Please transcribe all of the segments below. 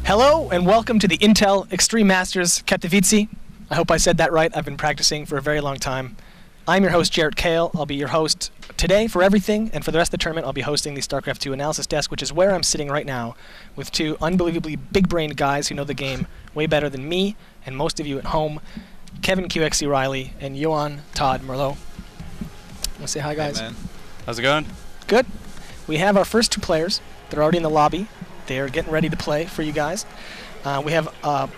Hello and welcome to the Intel Extreme Masters Katowice. I hope I said that right. I've been practicing for a very long time. I'm your host, Jarrett Kale. I'll be your host today for everything, and for the rest of the tournament, I'll be hosting the StarCraft 2 analysis desk, which is where I'm sitting right now with two unbelievably big-brained guys who know the game way better than me and most of you at home, Kevin QXC Riley and Johan Todd Merlot. Want to say hi, guys? Hey, man. How's it going? Good. We have our first two players. They're already in the lobby. They're getting ready to play for you guys. We have a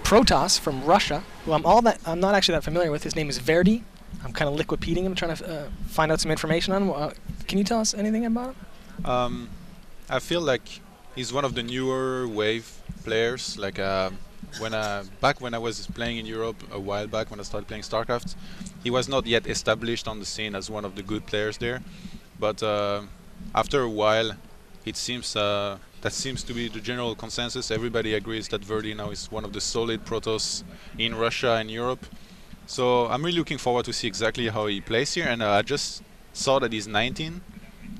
Protoss from Russia, who I'm not actually that familiar with. His name is Verdi. I'm kind of liquipeating him, trying to find out some information on him. Can you tell us anything about him? I feel like he's one of the newer wave players. Like back when I was playing in Europe a while back, when I started playing StarCraft, he was not yet established on the scene as one of the good players there. But after a while, it seems that seems to be the general consensus. Everybody agrees that Verdi now is one of the solid Protoss in Russia and Europe. So I'm really looking forward to see exactly how he plays here. And I just saw that he's 19,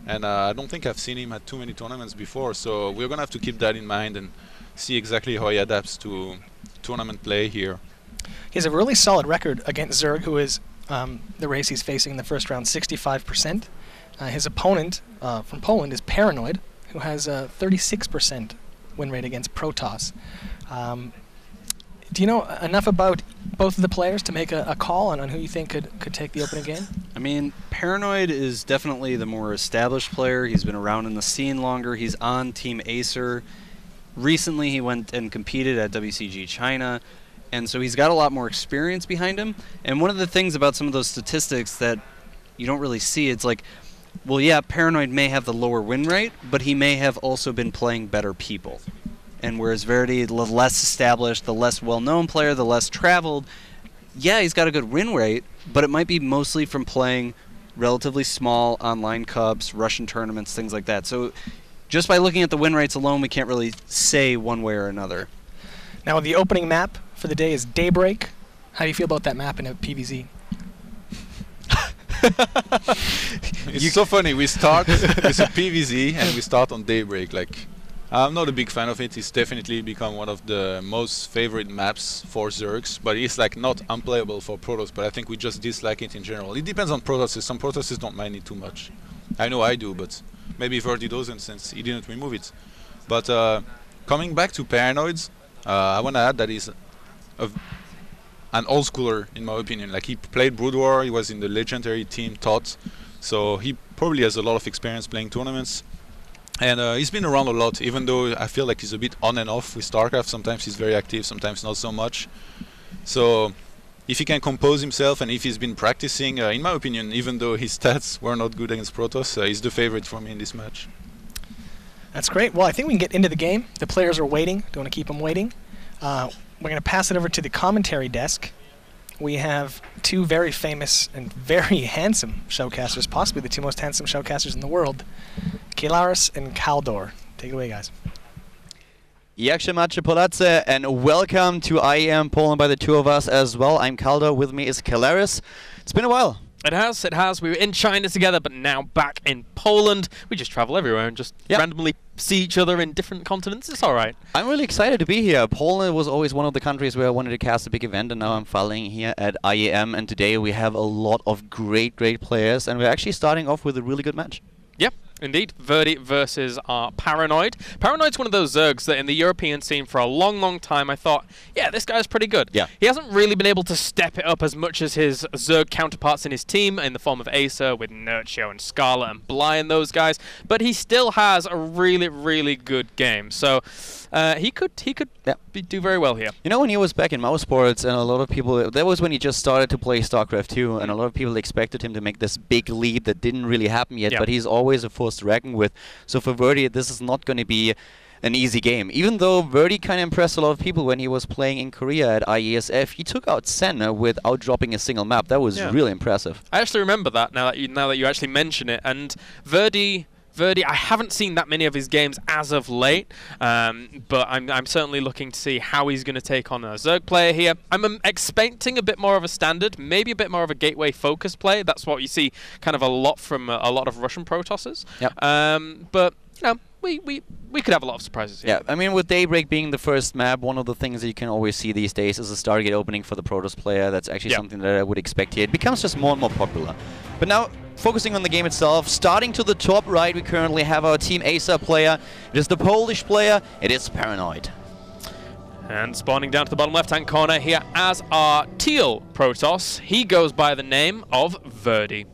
and I don't think I've seen him at too many tournaments before. So we're gonna have to keep that in mind and see exactly how he adapts to tournament play here. He has a really solid record against Zerg, who is the race he's facing in the first round, 65%. His opponent from Poland is Paranoid, who has a 36% win rate against Protoss. Do you know enough about both of the players to make a call on who you think could take the opening game? I mean, Paranoid is definitely the more established player. He's been around in the scene longer. He's on Team Acer. Recently, he went and competed at WCG China, and so he's got a lot more experience behind him. And one of the things about some of those statistics that you don't really see, it's like, well, yeah, Paranoid may have the lower win rate, but he may have also been playing better people. And whereas Verdi, the less established, the less well-known player, the less traveled, yeah, he's got a good win rate, but it might be mostly from playing relatively small online cups, Russian tournaments, things like that. So just by looking at the win rates alone, we can't really say one way or another. Now, the opening map for the day is Daybreak. How do you feel about that map in a PvZ? It's so funny. We start with a PvZ and we start on Daybreak. Like, I'm not a big fan of it. It's definitely become one of the most favorite maps for Zergs, but it's like not unplayable for Protoss. But I think we just dislike it in general. It depends on Protosses. Some Protosses don't mind it too much. I know I do, but maybe Verdi doesn't since he didn't remove it. But coming back to Paranoids, I want to add that he's an old schooler in my opinion. Like, he played Brood War, he was in the legendary team TOT, so he probably has a lot of experience playing tournaments. And he's been around a lot, even though I feel like he's a bit on and off with StarCraft. Sometimes he's very active, sometimes not so much. So if he can compose himself and if he's been practicing, in my opinion, even though his stats were not good against Protoss, he's the favorite for me in this match. That's great. Well, I think we can get into the game. The players are waiting. Don't want to keep them waiting. We're going to pass it over to the commentary desk. We have two very famous and very handsome showcasters, possibly the two most handsome showcasters in the world, Kelaris and Kaldor. Take it away, guys. Jak się macie Polacy, and welcome to IEM Poland by the two of us as well. I'm Kaldor, with me is Kelaris. It's been a while. It has. We were in China together, but now back in Poland. We just travel everywhere and just randomly see each other in different continents. It's all right. I'm really excited to be here. Poland was always one of the countries where I wanted to cast a big event, and now I'm following here at IEM, and today we have a lot of great players, and we're actually starting off with a really good match. Yeah, indeed. Verdi versus Paranoid. Paranoid's one of those Zergs that in the European scene for a long time I thought, yeah, this guy's pretty good. Yeah. He hasn't really been able to step it up as much as his Zerg counterparts in his team in the form of Acer with Nurtio and Scarlet and Bly and those guys, but he still has a really good game. So he could do very well here. You know, when he was back in Mouse Sports, and a lot of people, that was when he just started to play StarCraft 2, and a lot of people expected him to make this big leap that didn't really happen yet, but he's always a force to reckon with. So for Verdi, this is not going to be an easy game. Even though Verdi kind of impressed a lot of people when he was playing in Korea at IESF, he took out Senna without dropping a single map. That was really impressive. I actually remember that now that you actually mention it. And Verdi, I haven't seen that many of his games as of late, but I'm certainly looking to see how he's going to take on a Zerg player here. I'm expecting a bit more of a standard, maybe a bit more of a gateway focus play. That's what you see kind of a lot from a lot of Russian Protosses. Yep. But you know, we could have a lot of surprises here. Yeah, I mean, with Daybreak being the first map, one of the things that you can always see these days is a Stargate opening for the Protoss player. That's actually something that I would expect here. It becomes just more and more popular. But now, focusing on the game itself, starting to the top right, we currently have our Team Acer player. It is the Polish player. It is Paranoid. And spawning down to the bottom left-hand corner here as our teal Protoss, he goes by the name of Verdi.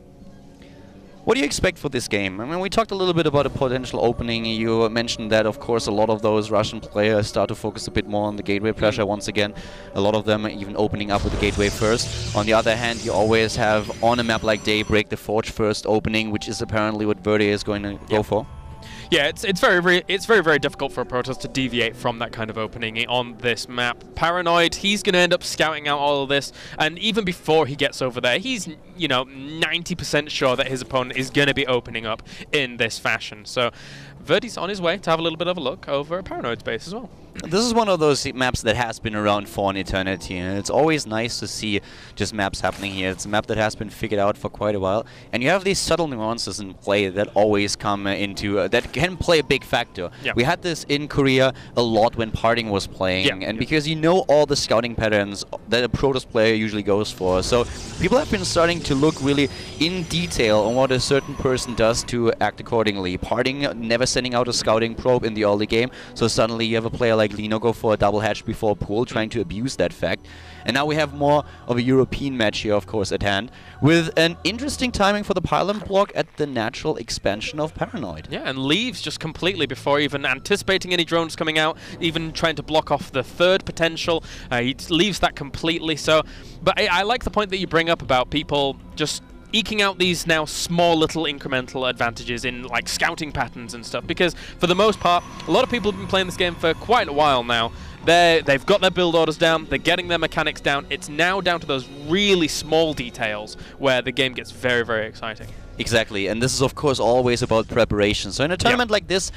What do you expect for this game? I mean, we talked a little bit about a potential opening. You mentioned that, of course, a lot of those Russian players start to focus a bit more on the gateway pressure once again. A lot of them even opening up with the gateway first. On the other hand, you always have, on a map like Daybreak, the Forge first opening, which is apparently what Verdi is going to go for. Yeah, it's very difficult for a Protoss to deviate from that kind of opening on this map. Paranoid, he's going to end up scouting out all of this, and even before he gets over there, he's 90% sure that his opponent is going to be opening up in this fashion. So Verdi's on his way to have a little bit of a look over a Paranoid's base as well. This is one of those maps that has been around for an eternity, and it's always nice to see just maps happening here. It's a map that has been figured out for quite a while, and you have these subtle nuances in play that always come into that can play a big factor. Yeah. We had this in Korea a lot when Parting was playing, and because you know all the scouting patterns that a Protoss player usually goes for, so people have been starting to look really in detail on what a certain person does to act accordingly. Parting never sending out a scouting probe in the early game, so suddenly you have a player like Lino go for a double hatch before pool, trying to abuse that fact. And now we have more of a European match here, of course, at hand, with an interesting timing for the pylon block at the natural expansion of Paranoid. Yeah, and leaves just completely before even anticipating any drones coming out, even trying to block off the third potential. He leaves that completely. So, but I like the point that you bring up about people just eking out these now small little incremental advantages in like scouting patterns and stuff, because for the most part, a lot of people have been playing this game for quite a while now. They've got their build orders down, they're getting their mechanics down. It's now down to those really small details where the game gets very, very exciting. Exactly, and this is of course always about preparation. So in a tournament like this,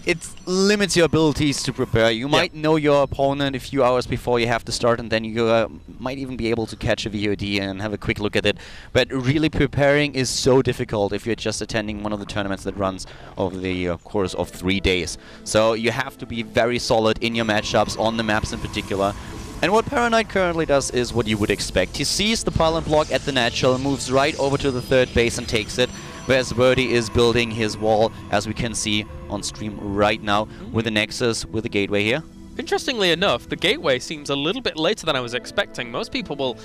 it limits your abilities to prepare. You might know your opponent a few hours before you have to start, and then you might even be able to catch a VOD and have a quick look at it. But really preparing is so difficult if you're just attending one of the tournaments that runs over the course of 3 days. So you have to be very solid in your matchups, on the maps in particular. And what Paranoid currently does is what you would expect. He sees the pylon block at the natural, moves right over to the third base and takes it, whereas Verdi is building his wall, as we can see on stream right now, with the Nexus, with the gateway here. Interestingly enough, the gateway seems a little bit later than I was expecting. Most people will,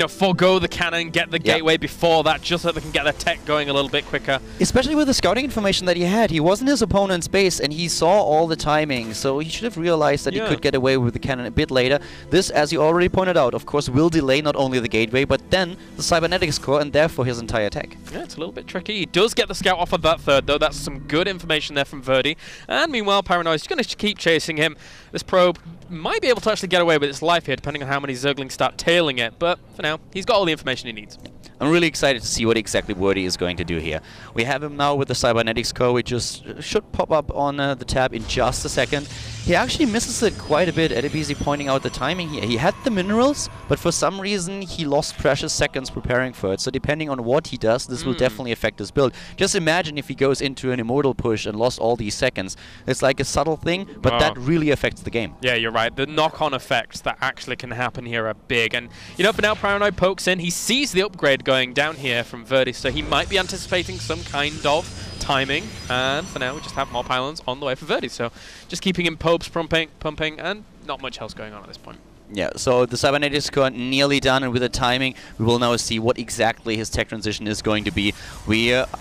forego the cannon, get the gateway before that, just so they can get their tech going a little bit quicker. Especially with the scouting information that he had. He was in his opponent's base, and he saw all the timing, so he should have realized that he could get away with the cannon a bit later. This, as you already pointed out, of course, will delay not only the gateway, but then the cybernetics core, and therefore his entire tech. Yeah, it's a little bit tricky. He does get the scout off of that third, though. That's some good information there from Verdi. And meanwhile, Paranoid's going to keep chasing him. This probe might be able to actually get away with its life here, depending on how many Zerglings start tailing it. But for now, he's got all the information he needs. I'm really excited to see what exactly Verdi is going to do here. We have him now with the cybernetics core, which just should pop up on the tab in just a second. He actually misses it quite a bit. Edibisi pointing out the timing here. He had the minerals, but for some reason he lost precious seconds preparing for it. So depending on what he does, this will definitely affect his build. Just imagine if he goes into an immortal push and lost all these seconds. It's like a subtle thing, but that really affects the game. Yeah, you're right. The knock-on effects that actually can happen here are big. And, for now, Paranoid pokes in. He sees the upgrade going down here from Verdi, so he might be anticipating some kind of timing, and for now we just have more pylons on the way for Verdi, so just keeping him probes pumping, and not much else going on at this point. Yeah, so the cybernetics core nearly done, and with the timing, we will now see what exactly his tech transition is going to be.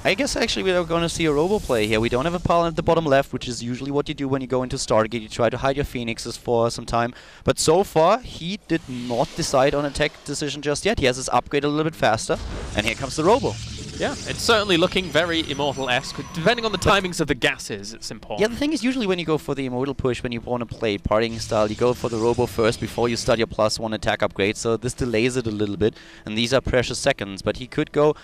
I guess actually we are going to see a robo play here. We don't have a pylon at the bottom left, which is usually what you do when you go into Stargate. You try to hide your Phoenixes for some time, but so far he did not decide on a tech decision just yet. He has his upgrade a little bit faster, and here comes the robo. Yeah, it's certainly looking very Immortal-esque. Depending on the timings of the gases, it's important. Yeah, the thing is, usually when you go for the Immortal push, when you want to play Parting style, you go for the Robo first before you start your +1 attack upgrade, so this delays it a little bit, and these are precious seconds. But he could go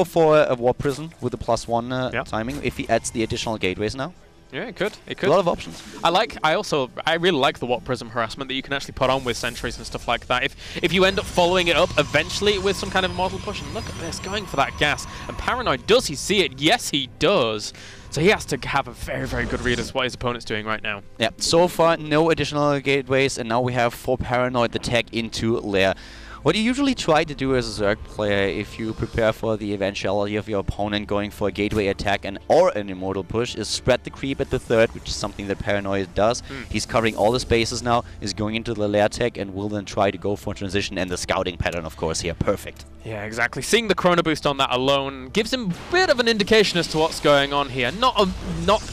for a Warp Prison with the +1 timing if he adds the additional gateways now. Yeah, it could. It could. A lot of options. I really like the Warp Prism harassment that you can actually put on with sentries and stuff like that. If you end up following it up eventually with some kind of immortal push, and look at this, going for that gas. And Paranoid, does he see it? Yes, he does. So he has to have a very, very good read as what his opponent's doing right now. Yeah, so far no additional gateways, and now we have for Paranoid the tag into Lair. What you usually try to do as a Zerg player, if you prepare for the eventuality of your opponent going for a gateway attack or an immortal push, is spread the creep at the third, which is something that Paranoid does. He's covering all the spaces now, is going into the Lair tech, and will then try to go for transition, and the scouting pattern, of course, here, perfect. Yeah, exactly. Seeing the Chrono Boost on that alone gives him a bit of an indication as to what's going on here. Not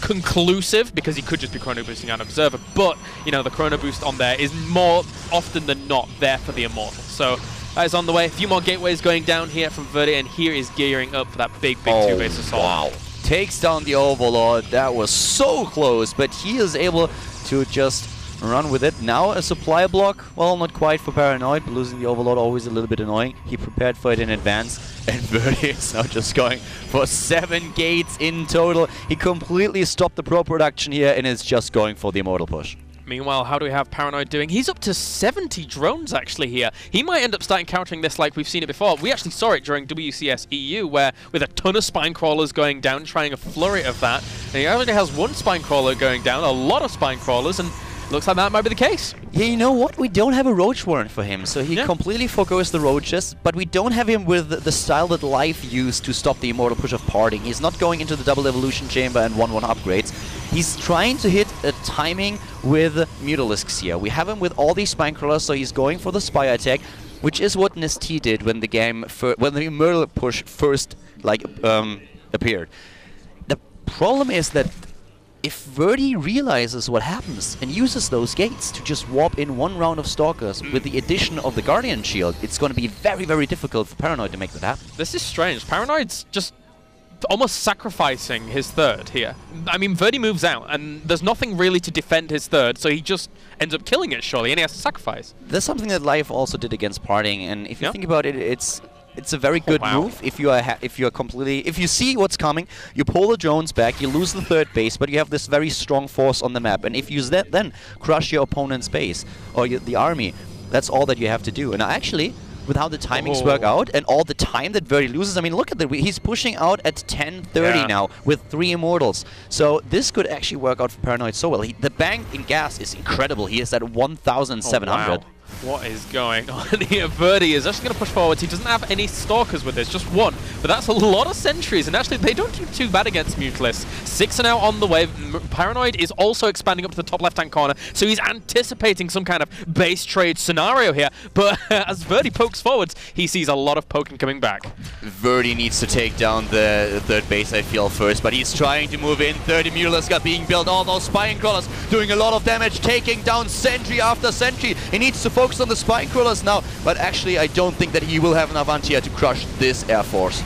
conclusive, because he could just be Chrono Boosting out Observer, but, you know, the Chrono Boost on there is more often than not there for the Immortal. So that is on the way. A few more gateways going down here from Verdi, and here is gearing up for that big two-base assault. Wow. Takes down the Overlord. That was so close, but he is able to just run with it. Now a supply block, well, not quite for Paranoid, but losing the Overlord always a little bit annoying. He prepared for it in advance, and Verdi is now just going for 7 gates in total. He completely stopped the pro production here and is just going for the Immortal push. Meanwhile, how do we have Paranoid doing? He's up to 70 drones actually here. He might end up starting countering this like we've seen it before. We actually saw it during WCS EU, where with a ton of spine crawlers going down, trying a flurry of that. And he already has 1 spine crawler going down, a lot of spine crawlers, and looks like that might be the case. Yeah, you know what? We don't have a Roach Warrant for him, so he completely forgoes the Roaches, but we don't have him with the style that Life used to stop the Immortal push of Parting. He's not going into the double evolution chamber and 1-1 upgrades. He's trying to hit a timing with Mutalisks here. We have him with all these spine crawlers, so he's going for the Spire attack, which is what Nest did when the game when the Immortal push first appeared. The problem is that if Verdi realizes what happens and uses those gates to just warp in 1 round of Stalkers with the addition of the Guardian Shield, it's going to be very, very difficult for Paranoid to make that happen. This is strange. Paranoid's just almost sacrificing his third here. I mean, Verdi moves out, and there's nothing really to defend his third, so he just ends up killing it, surely, and he has to sacrifice. There's something that Life also did against Parting, and if you think about it, it's a very good move. If you see what's coming, you pull the drones back, you lose the third base, but you have this very strong force on the map, and if you then crush your opponent's base or the army, that's all that you have to do. And actually, with how the timings work out and all the time that Verdi loses, I mean, look at that. He's pushing out at 10:30 now with 3 Immortals. So this could actually work out for Paranoid so well. The bank in gas is incredible. He is at 1,700. Wow. What is going on here? Verdi is actually going to push forwards. He doesn't have any Stalkers with this, just 1. But that's a lot of sentries, and actually they don't do too bad against Mutalisks. 6 are now on the way. Paranoid is also expanding up to the top left-hand corner, so he's anticipating some kind of base trade scenario here. But as Verdi pokes forwards, he sees a lot of poking coming back. Verdi needs to take down the third base, I feel, first, but he's trying to move in. 30 Mutalisks are being built, all those spine crawlers doing a lot of damage, taking down sentry after sentry. He needs to focus on the spine crawlers now, but actually I don't think that he will have enough anti-air to crush this Air Force.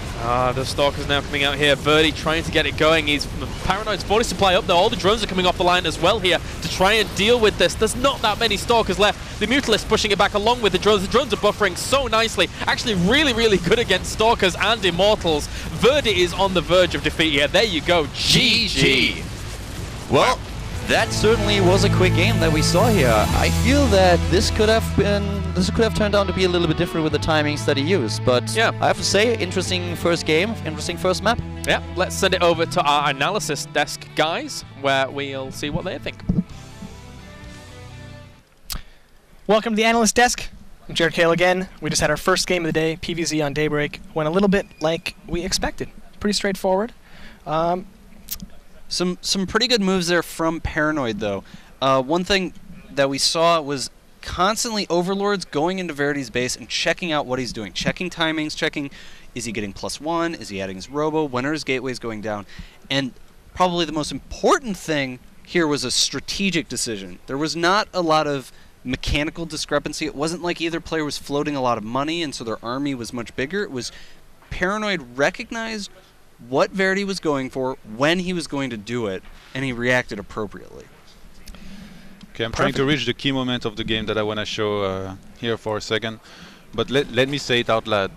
The Stalker's now coming out here. Verdi trying to get it going. He's Paranoid's 40 supply up there. All the drones are coming off the line as well here to try and deal with this. There's not that many Stalkers left. The Mutalist pushing it back along with the drones. The drones are buffering so nicely. Actually really, really good against Stalkers and Immortals. Verdi is on the verge of defeat here. There you go. GG. Well, that certainly was a quick game that we saw here. I feel that this could have turned out to be a little bit different with the timings that he used, but yeah, I have to say, interesting first game, interesting first map. Yeah, let's send it over to our analysis desk guys, where we'll see what they think. Welcome to the analyst desk. I'm Jared Kale again. We just had our first game of the day, PvZ on Daybreak. Went a little bit like we expected. Pretty straightforward. Some pretty good moves there from Paranoid, though. One thing that we saw was constantly Overlords going into Verdi's base and checking out what he's doing. Checking timings, checking, is he getting +1? Is he adding his Robo? When are his gateways going down? And probably the most important thing here was a strategic decision. There was not a lot of mechanical discrepancy. It wasn't like either player was floating a lot of money and so their army was much bigger. It was Paranoid recognized what Verdi was going for, when he was going to do it, and he reacted appropriately. Okay, I'm trying to reach the key moment of the game that I want to show here for a second. But let me say it out loud.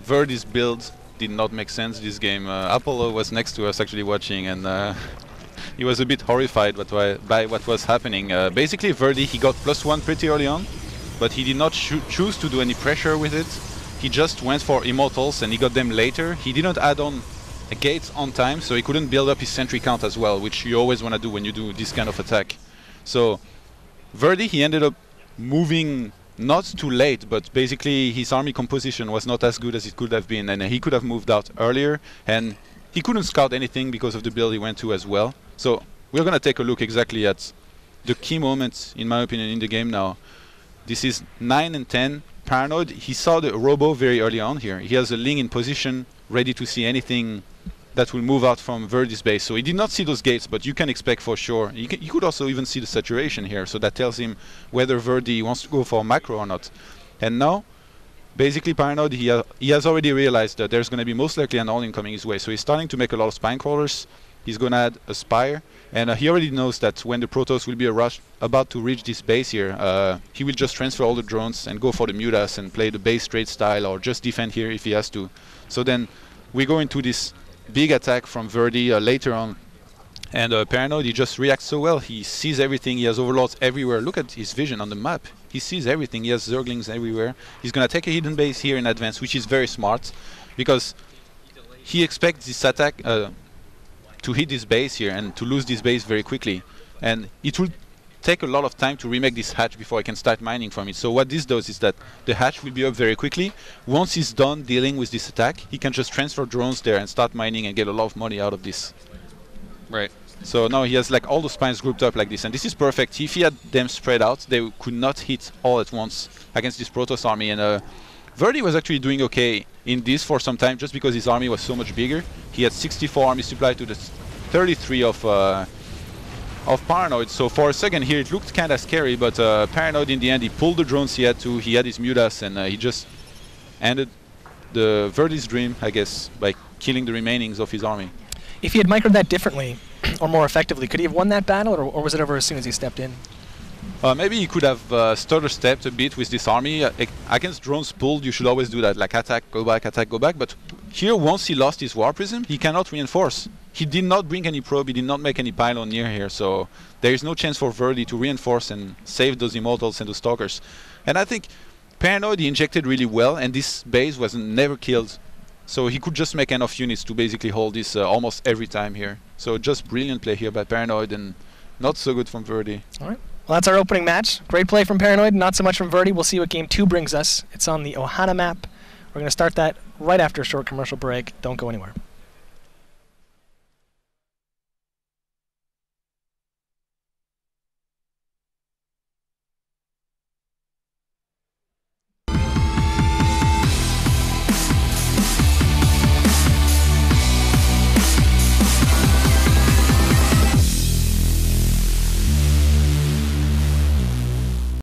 Verdi's build did not make sense this game. Apollo was next to us actually watching, and he was a bit horrified by what was happening. Basically, Verdi, he got +1 pretty early on, but he did not choose to do any pressure with it. He just went for Immortals, and he got them later. He did not add on gates on time, so he couldn't build up his sentry count as well, which you always want to do when you do this kind of attack. So Verdi, he ended up moving not too late, but basically his army composition was not as good as it could have been, and he could have moved out earlier, and he couldn't scout anything because of the build he went to as well. So we're going to take a look exactly at the key moments, in my opinion, in the game now. This is 9 and 10. Paranoid, he saw the Robo very early on here. He has a Ling in position, ready to see anything that will move out from Verdi's base. So he did not see those gates, but you can expect for sure. You could also even see the saturation here, so that tells him whether Verdi wants to go for macro or not. And now, basically Paranoid, he has already realized that there's going to be most likely an all-in coming his way. So he's starting to make a lot of spine crawlers. He's going to add a Spire, and he already knows that when the Protoss will be about to reach this base here, he will just transfer all the drones and go for the Mutas and play the base trade style, or just defend here if he has to. So then we go into this big attack from Verdi later on, and Paranoid, he just reacts so well. He sees everything, he has overlords everywhere. Look at his vision on the map. He sees everything, he has Zerglings everywhere. He's going to take a hidden base here in advance, which is very smart, because he expects this attack to hit this base here and to lose this base very quickly, and it will take a lot of time to remake this hatch before I can start mining from it. So what this does is that the hatch will be up very quickly. Once he's done dealing with this attack, he can just transfer drones there and start mining and get a lot of money out of this. Right. So now he has like all the spines grouped up like this, and this is perfect. If he had them spread out, they could not hit all at once against this Protoss army, and Verdi was actually doing okay in this for some time, just because his army was so much bigger. He had 64 army supply to the 33 of Paranoid. So for a second here it looked kind of scary, but Paranoid in the end, he pulled the drones he had to, he had his Mutas, and he just ended the Verdi's dream, I guess, by killing the remainings of his army. If he had microed that differently, or more effectively, could he have won that battle, or was it over as soon as he stepped in? Maybe he could have stutter stepped a bit with this army. Against drones pulled, you should always do that, like attack, go back, but here, once he lost his War Prism, he cannot reinforce. He did not bring any probe, he did not make any pylon near here, so there is no chance for Verdi to reinforce and save those Immortals and the Stalkers. And I think Paranoid, he injected really well, and this base was never killed, so he could just make enough units to basically hold this almost every time here. So just brilliant play here by Paranoid, and not so good from Verdi. All right. Well, that's our opening match. Great play from Paranoid, not so much from Verdi. We'll see what Game 2 brings us. It's on the Ohana map. We're going to start that right after a short commercial break. Don't go anywhere.